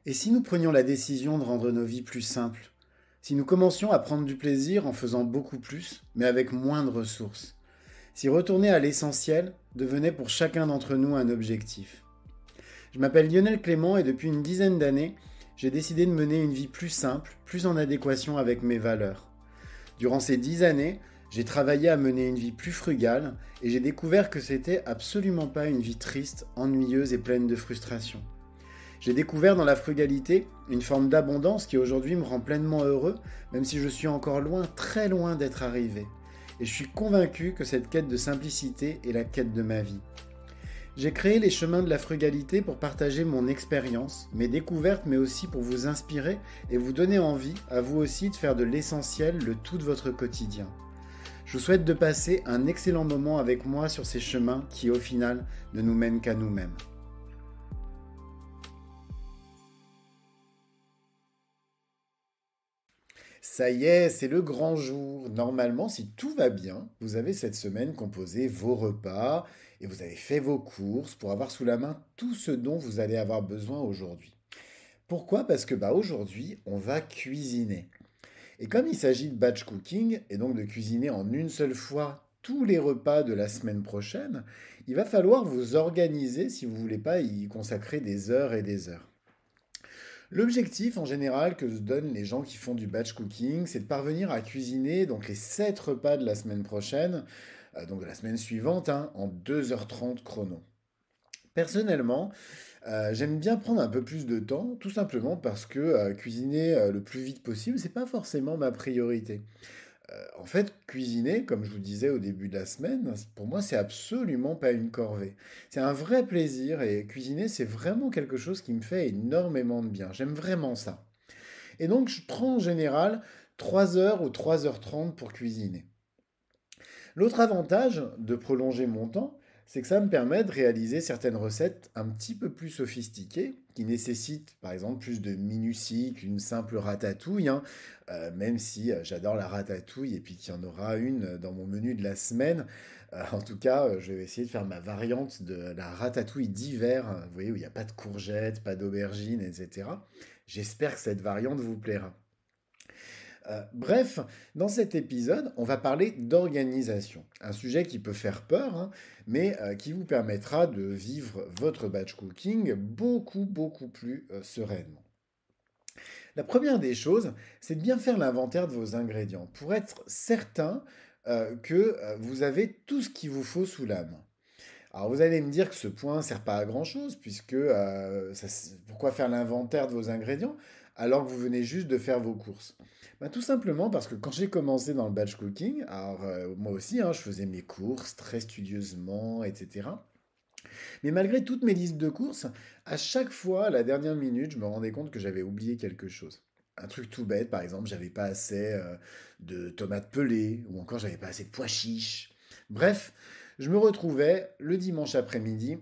Et si nous prenions la décision de rendre nos vies plus simples? Si nous commencions à prendre du plaisir en faisant beaucoup plus, mais avec moins de ressources? Si retourner à l'essentiel devenait pour chacun d'entre nous un objectif? Je m'appelle Lionel Clément et depuis une dizaine d'années, j'ai décidé de mener une vie plus simple, plus en adéquation avec mes valeurs. Durant ces 10 années, j'ai travaillé à mener une vie plus frugale et j'ai découvert que c'était absolument pas une vie triste, ennuyeuse et pleine de frustration. J'ai découvert dans la frugalité une forme d'abondance qui aujourd'hui me rend pleinement heureux, même si je suis encore loin, très loin d'être arrivé. Et je suis convaincu que cette quête de simplicité est la quête de ma vie. J'ai créé les chemins de la frugalité pour partager mon expérience, mes découvertes, mais aussi pour vous inspirer et vous donner envie, à vous aussi, de faire de l'essentiel le tout de votre quotidien. Je vous souhaite de passer un excellent moment avec moi sur ces chemins qui, au final, ne nous mènent qu'à nous-mêmes. Ça y est, c'est le grand jour. Normalement, si tout va bien, vous avez cette semaine composé vos repas et vous avez fait vos courses pour avoir sous la main tout ce dont vous allez avoir besoin aujourd'hui. Pourquoi? Parce que aujourd'hui, on va cuisiner. Et comme il s'agit de batch cooking, et donc de cuisiner en une seule fois tous les repas de la semaine prochaine, il va falloir vous organiser si vous voulez pas y consacrer des heures et des heures. L'objectif en général que se donnent les gens qui font du batch cooking, c'est de parvenir à cuisiner donc les 7 repas de la semaine prochaine, donc de la semaine suivante, hein, en 2h30 chrono. Personnellement, j'aime bien prendre un peu plus de temps, tout simplement parce que cuisiner le plus vite possible, c'est pas forcément ma priorité. En fait, cuisiner, comme je vous disais au début de la semaine, pour moi, c'est absolument pas une corvée. C'est un vrai plaisir et cuisiner, c'est vraiment quelque chose qui me fait énormément de bien. J'aime vraiment ça. Et donc, je prends en général 3 heures ou 3h30 pour cuisiner. L'autre avantage de prolonger mon temps, c'est que ça me permet de réaliser certaines recettes un petit peu plus sophistiquées, qui nécessitent par exemple plus de minutie qu'une simple ratatouille, hein. Même si j'adore la ratatouille et puis qu'il y en aura une dans mon menu de la semaine. En tout cas, je vais essayer de faire ma variante de la ratatouille d'hiver, hein, vous voyez, où il n'y a pas de courgettes, pas d'aubergines, etc. J'espère que cette variante vous plaira. Bref, dans cet épisode, on va parler d'organisation. Un sujet qui peut faire peur, hein, mais qui vous permettra de vivre votre batch cooking beaucoup plus sereinement. La première des choses, c'est de bien faire l'inventaire de vos ingrédients pour être certain que vous avez tout ce qu'il vous faut sous la main. Alors vous allez me dire que ce point ne sert pas à grand-chose, puisque pourquoi faire l'inventaire de vos ingrédients alors que vous venez juste de faire vos courses? Ben, tout simplement parce que quand j'ai commencé dans le batch cooking, alors moi aussi, hein, je faisais mes courses très studieusement, etc. Mais malgré toutes mes listes de courses, à chaque fois, à la dernière minute, je me rendais compte que j'avais oublié quelque chose. Un truc tout bête, par exemple, j'avais pas assez de tomates pelées, ou encore j'avais pas assez de pois chiches. Bref, je me retrouvais le dimanche après-midi,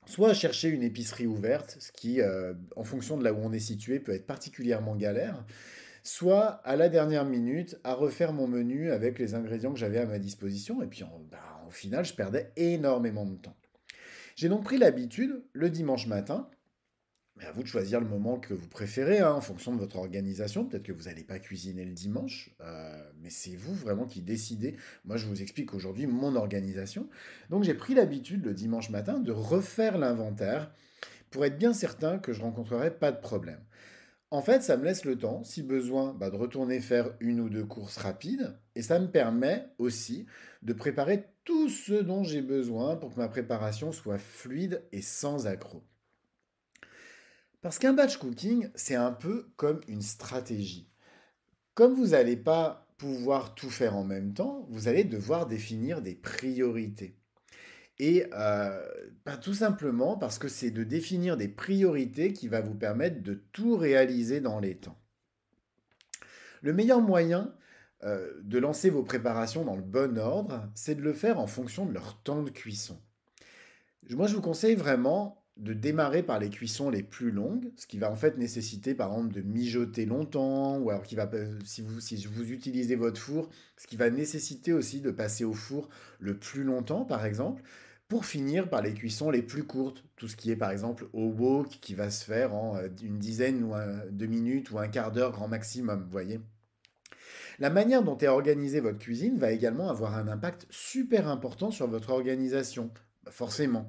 soit à chercher une épicerie ouverte, ce qui, en fonction de là où on est situé, peut être particulièrement galère, soit à la dernière minute à refaire mon menu avec les ingrédients que j'avais à ma disposition, et puis au final, je perdais énormément de temps. J'ai donc pris l'habitude, le dimanche matin, mais à vous de choisir le moment que vous préférez, hein, en fonction de votre organisation. Peut-être que vous n'allez pas cuisiner le dimanche, mais c'est vous vraiment qui décidez. Moi, je vous explique aujourd'hui mon organisation. Donc, j'ai pris l'habitude le dimanche matin de refaire l'inventaire pour être bien certain que je rencontrerai pas de problème. En fait, ça me laisse le temps, si besoin, de retourner faire une ou deux courses rapides, et ça me permet aussi de préparer tout ce dont j'ai besoin pour que ma préparation soit fluide et sans accroc. Parce qu'un batch cooking, c'est un peu comme une stratégie. Comme vous n'allez pas pouvoir tout faire en même temps, vous allez devoir définir des priorités. Et tout simplement parce que c'est de définir des priorités qui va vous permettre de tout réaliser dans les temps. Le meilleur moyen de lancer vos préparations dans le bon ordre, c'est de le faire en fonction de leur temps de cuisson. Moi, je vous conseille vraiment de démarrer par les cuissons les plus longues, ce qui va en fait nécessiter par exemple de mijoter longtemps, ou alors si vous utilisez votre four, ce qui va nécessiter aussi de passer au four le plus longtemps par exemple, pour finir par les cuissons les plus courtes, tout ce qui est par exemple au wok qui va se faire en une dizaine de minutes ou un quart d'heure grand maximum, vous voyez. La manière dont est organisée votre cuisine va également avoir un impact super important sur votre organisation. Forcément.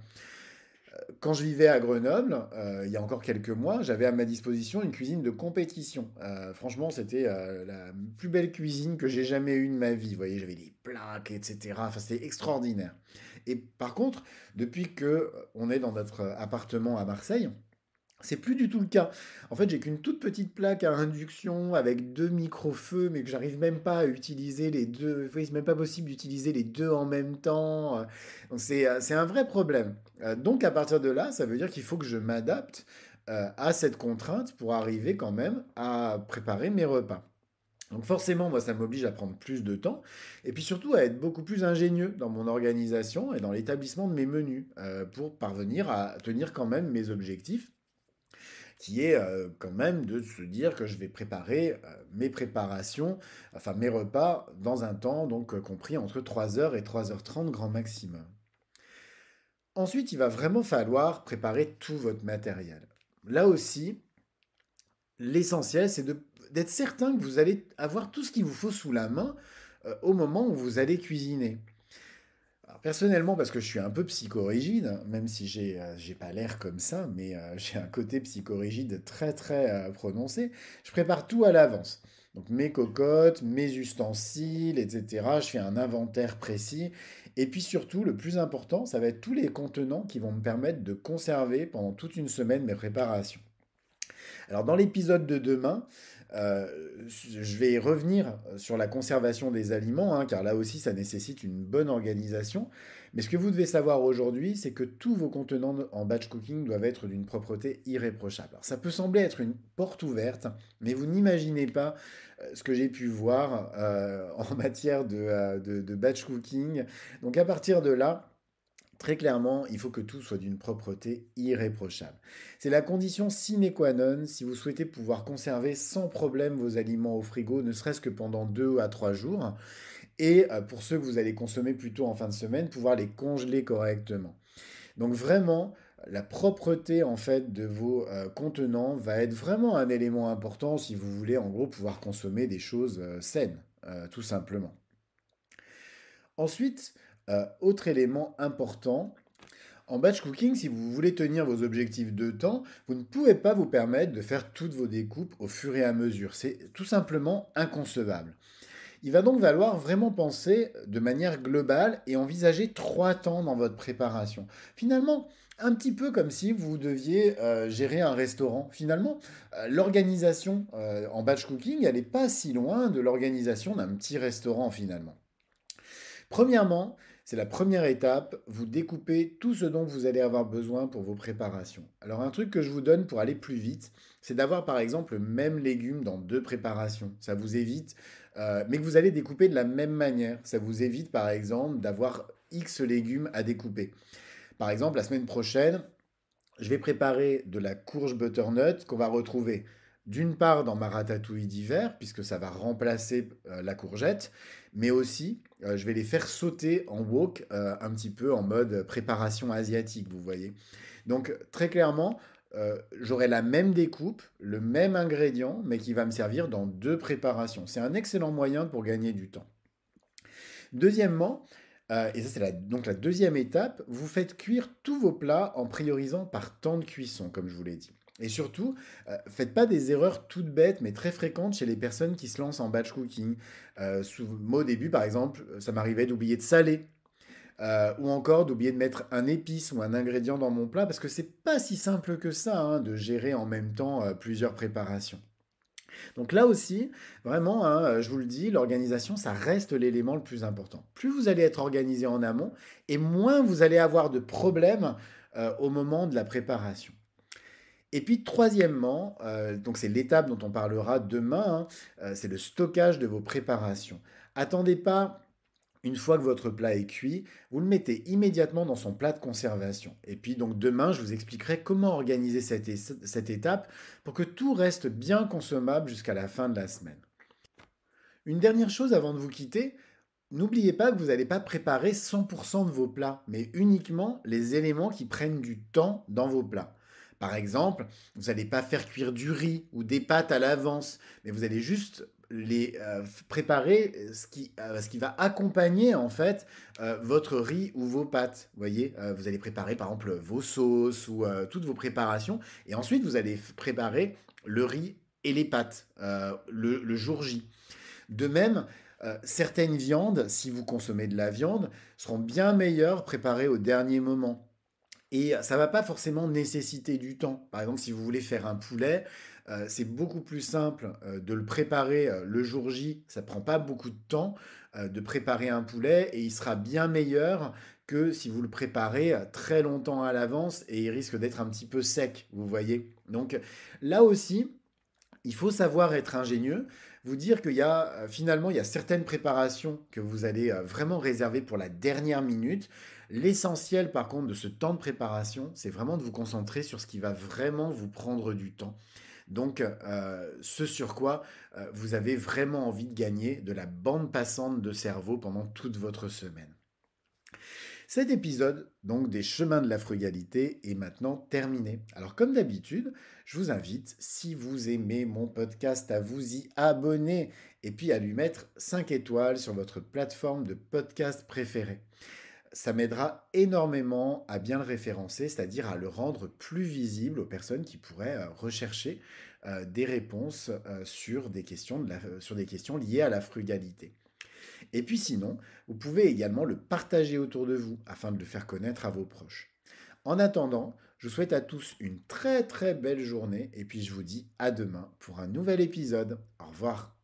Quand je vivais à Grenoble, il y a encore quelques mois, j'avais à ma disposition une cuisine de compétition. Franchement, c'était la plus belle cuisine que j'ai jamais eue de ma vie. Vous voyez, j'avais des plaques, etc. Enfin, c'était extraordinaire. Et par contre, depuis que on est dans notre appartement à Marseille, c'est plus du tout le cas. En fait, j'ai qu'une toute petite plaque à induction avec deux micro-feux, mais que j'arrive même pas à utiliser les deux. Vous voyez, c'est même pas possible d'utiliser les deux en même temps. Donc c'est un vrai problème. Donc à partir de là, ça veut dire qu'il faut que je m'adapte à cette contrainte pour arriver quand même à préparer mes repas. Donc forcément, moi, ça m'oblige à prendre plus de temps et puis surtout à être beaucoup plus ingénieux dans mon organisation et dans l'établissement de mes menus pour parvenir à tenir quand même mes objectifs qui est quand même de se dire que je vais préparer mes préparations, enfin mes repas, dans un temps donc compris entre 3 heures et 3h30 grand maximum. Ensuite, il va vraiment falloir préparer tout votre matériel. Là aussi, l'essentiel, c'est d'être certain que vous allez avoir tout ce qu'il vous faut sous la main au moment où vous allez cuisiner. Alors, personnellement, parce que je suis un peu psychorigide, hein, même si j'ai pas l'air comme ça, mais j'ai un côté psychorigide très très prononcé, je prépare tout à l'avance. Donc mes cocottes, mes ustensiles, etc. Je fais un inventaire précis. Et puis surtout, le plus important, ça va être tous les contenants qui vont me permettre de conserver pendant toute une semaine mes préparations. Alors dans l'épisode de demain, euh, je vais revenir sur la conservation des aliments, hein, car là aussi ça nécessite une bonne organisation. Mais ce que vous devez savoir aujourd'hui, c'est que tous vos contenants en batch cooking doivent être d'une propreté irréprochable. Alors, ça peut sembler être une porte ouverte, mais vous n'imaginez pas ce que j'ai pu voir en matière de batch cooking. Donc à partir de là, très clairement, il faut que tout soit d'une propreté irréprochable. C'est la condition sine qua non si vous souhaitez pouvoir conserver sans problème vos aliments au frigo, ne serait-ce que pendant 2 à 3 jours, et pour ceux que vous allez consommer plutôt en fin de semaine, pouvoir les congeler correctement. Donc vraiment, la propreté en fait de vos contenants va être vraiment un élément important si vous voulez en gros pouvoir consommer des choses saines, tout simplement. Ensuite, autre élément important, en batch cooking, si vous voulez tenir vos objectifs de temps, vous ne pouvez pas vous permettre de faire toutes vos découpes au fur et à mesure. C'est tout simplement inconcevable. Il va donc falloir vraiment penser de manière globale et envisager 3 temps dans votre préparation. Finalement, un petit peu comme si vous deviez gérer un restaurant. Finalement, l'organisation en batch cooking, elle n'est pas si loin de l'organisation d'un petit restaurant finalement. Premièrement, c'est la première étape, vous découpez tout ce dont vous allez avoir besoin pour vos préparations. Alors un truc que je vous donne pour aller plus vite, c'est d'avoir par exemple le même légume dans 2 préparations. Ça vous évite, mais que vous allez découper de la même manière. Ça vous évite par exemple d'avoir X légumes à découper. Par exemple, la semaine prochaine, je vais préparer de la courge butternut qu'on va retrouver d'une part dans ma ratatouille d'hiver, puisque ça va remplacer la courgette, mais aussi je vais les faire sauter en wok un petit peu en mode préparation asiatique, vous voyez. Donc très clairement, j'aurai la même découpe, le même ingrédient, mais qui va me servir dans 2 préparations. C'est un excellent moyen pour gagner du temps. Deuxièmement, et ça c'est donc la deuxième étape, vous faites cuire tous vos plats en priorisant par temps de cuisson, comme je vous l'ai dit. Et surtout, faites pas des erreurs toutes bêtes, mais très fréquentes chez les personnes qui se lancent en batch cooking. Moi, au début, par exemple, ça m'arrivait d'oublier de saler, ou encore d'oublier de mettre un épice ou un ingrédient dans mon plat, parce que c'est pas si simple que ça, hein, de gérer en même temps plusieurs préparations. Donc là aussi, vraiment, hein, je vous le dis, l'organisation, ça reste l'élément le plus important. Plus vous allez être organisé en amont, et moins vous allez avoir de problèmes au moment de la préparation. Et puis troisièmement, donc c'est l'étape dont on parlera demain, hein, c'est le stockage de vos préparations. Attendez pas une fois que votre plat est cuit, vous le mettez immédiatement dans son plat de conservation. Et puis donc demain, je vous expliquerai comment organiser cette étape pour que tout reste bien consommable jusqu'à la fin de la semaine. Une dernière chose avant de vous quitter, N'oubliez pas que vous n'allez pas préparer 100% de vos plats, mais uniquement les éléments qui prennent du temps dans vos plats. Par exemple, vous n'allez pas faire cuire du riz ou des pâtes à l'avance, mais vous allez juste les préparer ce qui va accompagner en fait votre riz ou vos pâtes. Vous voyez, vous allez préparer par exemple vos sauces ou toutes vos préparations, et ensuite vous allez préparer le riz et les pâtes le jour J. De même, certaines viandes, si vous consommez de la viande, seront bien meilleures préparées au dernier moment. Et ça va pas forcément nécessiter du temps. Par exemple, si vous voulez faire un poulet, c'est beaucoup plus simple de le préparer le jour J. Ça prend pas beaucoup de temps de préparer un poulet et il sera bien meilleur que si vous le préparez très longtemps à l'avance et il risque d'être un petit peu sec, vous voyez. Donc là aussi, il faut savoir être ingénieux, vous dire qu'il y a finalement il y a certaines préparations que vous allez vraiment réserver pour la dernière minute. L'essentiel par contre de ce temps de préparation, c'est vraiment de vous concentrer sur ce qui va vraiment vous prendre du temps. Donc ce sur quoi vous avez vraiment envie de gagner de la bande passante de cerveau pendant toute votre semaine. Cet épisode, donc des chemins de la frugalité, est maintenant terminé. Alors comme d'habitude, je vous invite, si vous aimez mon podcast, à vous y abonner et puis à lui mettre 5 étoiles sur votre plateforme de podcast préférée. Ça m'aidera énormément à bien le référencer, c'est-à-dire à le rendre plus visible aux personnes qui pourraient rechercher des réponses sur des questions liées à la frugalité. Et puis sinon, vous pouvez également le partager autour de vous afin de le faire connaître à vos proches. En attendant, je vous souhaite à tous une très très belle journée et puis je vous dis à demain pour un nouvel épisode. Au revoir.